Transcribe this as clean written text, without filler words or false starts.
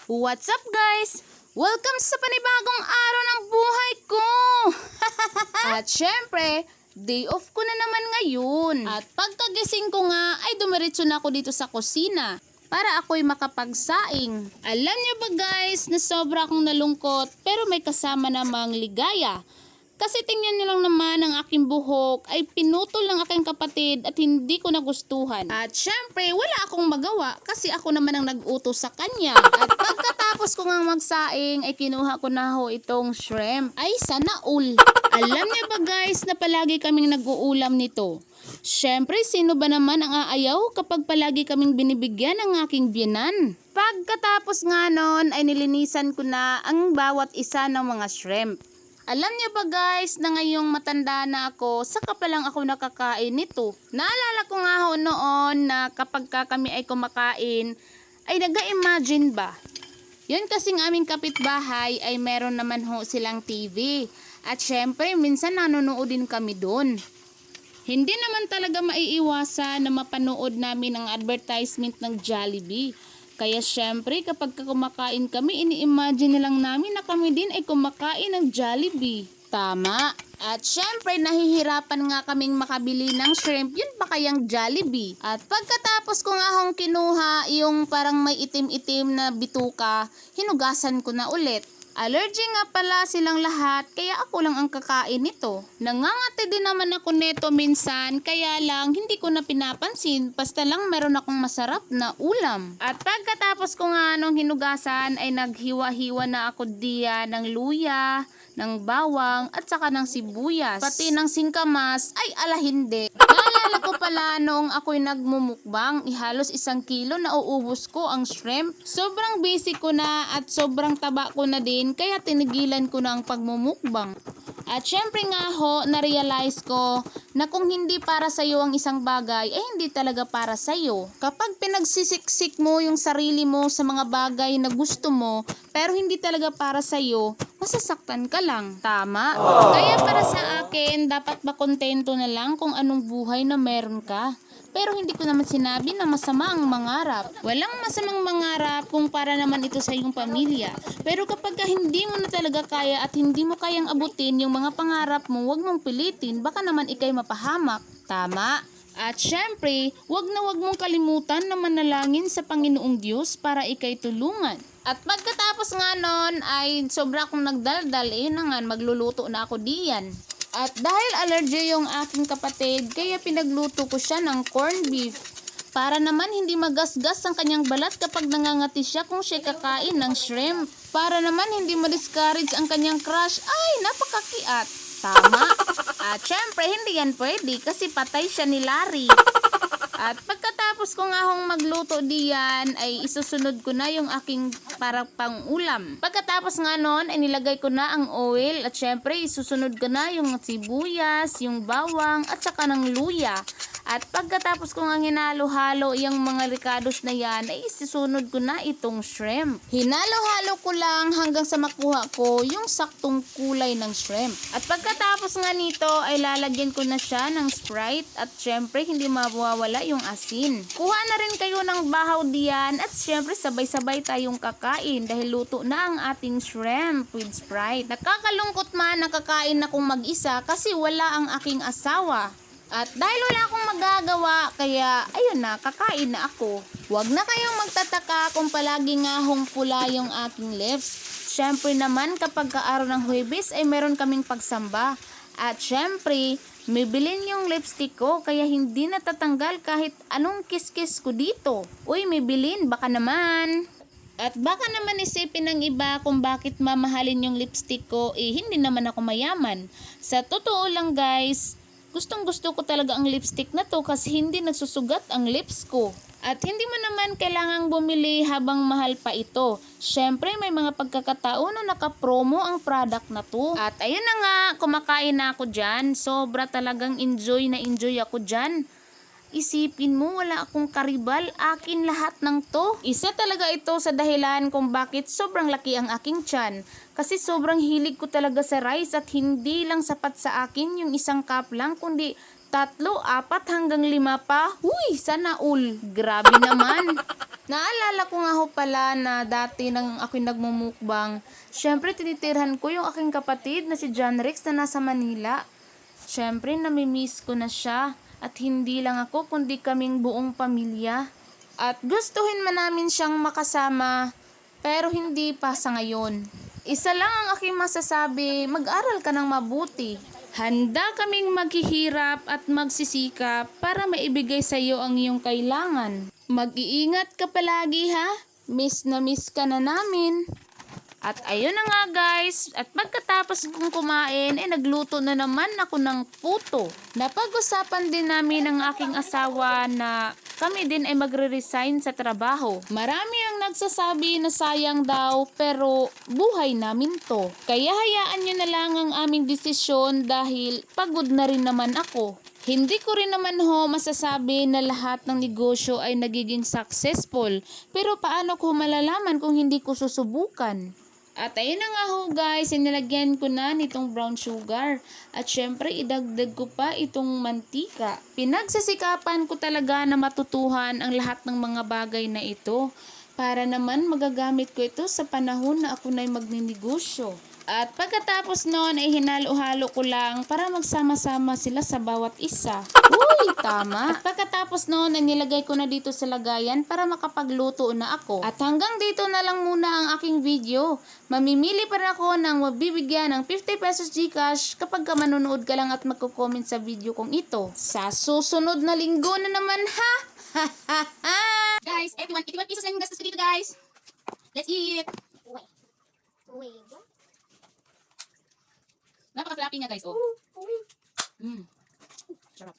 What's up guys? Welcome sa panibagong araw ng buhay ko! At syempre, day off ko na naman ngayon. At pagkagising ko nga ay dumiretso na ako dito sa kusina para ako'y makapagsaing. Alam niyo ba guys na sobra akong nalungkot pero may kasama namang ligaya. Kasi tingnan niyo lang naman ang aking buhok ay pinutol ng aking kapatid at hindi ko nagustuhan. At syempre wala akong magawa kasi ako naman ang nag-utos sa kanya. At pagkatapos ko nga magsaing ay kinuha ko na ho itong shrimp. Ay sana all. Alam niyo ba guys na palagi kaming nag-uulam nito? Syempre sino ba naman ang aayaw kapag palagi kaming binibigyan ng aking biyenan? Pagkatapos nga nun ay nilinisan ko na ang bawat isa ng mga shrimp. Alam niyo ba guys na ngayong matanda na ako, saka pa lang ako nakakain nito. Naalala ko nga ho noon na kapag kami ay kumakain, ay naga-imagine ba? Yun kasing aming kapitbahay ay meron naman ho silang TV. At syempre minsan nanonood din kami doon. Hindi naman talaga maiiwasan na mapanood namin ang advertisement ng Jollibee. Kaya syempre kapag kumakain kami, ini-imagine na lang namin na kami din ay kumakain ng Jollibee. Tama. At syempre nahihirapan nga kaming makabili ng shrimp, yun pa kayang Jollibee. At pagkatapos ko nga hong kinuha yung parang may itim-itim na bituka, hinugasan ko na ulit. Allergy nga pala silang lahat, kaya ako lang ang kakain nito. Nangangati din naman ako nito minsan, kaya lang hindi ko na pinapansin, basta lang meron akong masarap na ulam. At pagkatapos ko nga nung hinugasan ay naghiwa-hiwa na ako diyan ng luya, ng bawang at saka ng sibuyas. Pati ng singkamas ay ala hindi. Naalala ko pala nung ako'y nagmumukbang, halos 1 kilo na uubos ko ang shrimp. Sobrang busy ko na at sobrang taba ko na din kaya tinigilan ko na ang pagmumukbang. At syempre nga ho, na-realize ko na kung hindi para sa'yo ang isang bagay, eh hindi talaga para sa'yo. Kapag pinagsisiksik mo yung sarili mo sa mga bagay na gusto mo, pero hindi talaga para sa'yo, masasaktan ka lang. Tama? Kaya para sa akin, dapat makontento na lang kung anong buhay na meron ka. Pero hindi ko naman sinabi na masama ang mangarap. Walang masamang mangarap kung para naman ito sa iyong pamilya. Pero kapag hindi mo na talaga kaya at hindi mo kayang abutin yung mga pangarap mo, huwag mong pilitin. Baka naman ikay mapahamak. Tama? At syempre, wag mong kalimutan na manalangin sa Panginoong Diyos para ikay tulungan. At pagkatapos nga nun ay sobra akong nagdaldal, na nga, magluluto na ako diyan. At dahil allergy yung aking kapatid, kaya pinagluto ko siya ng corned beef. Para naman hindi magasgas ang kanyang balat kapag nangangati siya kung siya kakain ng shrimp. Para naman hindi ma-discourage ang kanyang crush. Ay, napakakiat. Tama. At syempre, hindi yan pwede kasi patay siya ni Larry. At pagkatapos ko nga hong magluto diyan, ay isusunod ko na yung aking para pang ulam. Pagkatapos nga nun, ay nilagay ko na ang oil at syempre isusunod ko na yung sibuyas, yung bawang at saka ng luya. At pagkatapos ko nga hinalo-halo yung mga ricados na yan, ay isusunod ko na itong shrimp. Hinalo-halo ko lang hanggang sa makuha ko yung saktong kulay ng shrimp. At pagkatapos nga nito, ay lalagyan ko na siya ng Sprite at syempre hindi mawawala yung asin. Kuha na rin kayo ng bahaw diyan at syempre sabay-sabay tayong kakain dahil luto na ang ating shrimp with Sprite. Nakakalungkot man nakakain akong mag-isa kasi wala ang aking asawa. At dahil wala akong magagawa, kaya ayun na, kakain na ako. Huwag na kayong magtataka kung palagi nga hong pula yung aking lips. Syempre naman kapag kaaraw ng Huwebes ay meron kaming pagsamba. At syempre, may bilin yung lipstick ko kaya hindi natatanggal kahit anong kiss-kiss ko dito. Uy, may bilin, baka naman. At baka naman isipin ng iba kung bakit mamahalin yung lipstick ko, hindi naman ako mayaman. Sa totoo lang guys, gustong-gusto ko talaga ang lipstick na to kasi hindi nagsusugat ang lips ko. At hindi mo naman kailangang bumili habang mahal pa ito. Syempre may mga pagkakataon na naka-promo ang product na to. At ayun na nga, kumakain na ako dyan. Sobra talagang enjoy na enjoy ako dyan. Isipin mo, wala akong karibal, akin lahat ng to. Isa talaga ito sa dahilan kung bakit sobrang laki ang aking tiyan. Kasi sobrang hilig ko talaga sa rice at hindi lang sapat sa akin yung 1 cup lang, kundi 3, 4 hanggang 5 pa. Uy, sana all. Grabe naman. Naalala ko nga ho pala na dati nang ako'y nagmumukbang, syempre tinitirhan ko yung aking kapatid na si John Rex na nasa Manila. Syempre namimiss ko na siya at hindi lang ako kundi kaming buong pamilya. At gustuhin man namin siyang makasama pero hindi pa sa ngayon. Isa lang ang aking masasabi, mag-aral ka ng mabuti. Handa kaming maghihirap at magsisikap para maibigay sa iyo ang iyong kailangan. Mag-iingat ka palagi ha. Miss na miss ka na namin. At ayun na nga guys, at pagkatapos kong kumain, nagluto na naman ako ng puto. Napag-usapan din namin ng aking asawa na kami din ay magre-resign sa trabaho. Marami ang nagsasabi na sayang daw, pero buhay namin to. Kaya hayaan nyo na lang ang aming desisyon dahil pagod na rin naman ako. Hindi ko rin naman masasabi na lahat ng negosyo ay nagiging successful. Pero paano ko malalaman kung hindi ko susubukan? At ayun na nga guys, inilagyan ko na nitong brown sugar. At syempre, idagdag ko pa itong mantika. Pinagsasikapan ko talaga na matutuhan ang lahat ng mga bagay na ito. Para naman magagamit ko ito sa panahon na ako na'y magninegosyo. At pagkatapos noon ay hinalo-halo ko lang para magsama-sama sila sa bawat isa. Uy, tama. At pagkatapos noon ay nilagay ko na dito sa lagayan para makapagluto na ako. At hanggang dito na lang muna ang aking video. Mamimili pa rin ako ng mabibigyan ng 50 pesos GCash kapag ka manonood ka lang at magko-comment sa video kong ito. Sa susunod na linggo na naman ha! Guys, 81 pesos lang yung gastos ko dito, guys. Let's eat. Wait. Napaka-flappy nga, guys. Oh. Sarap.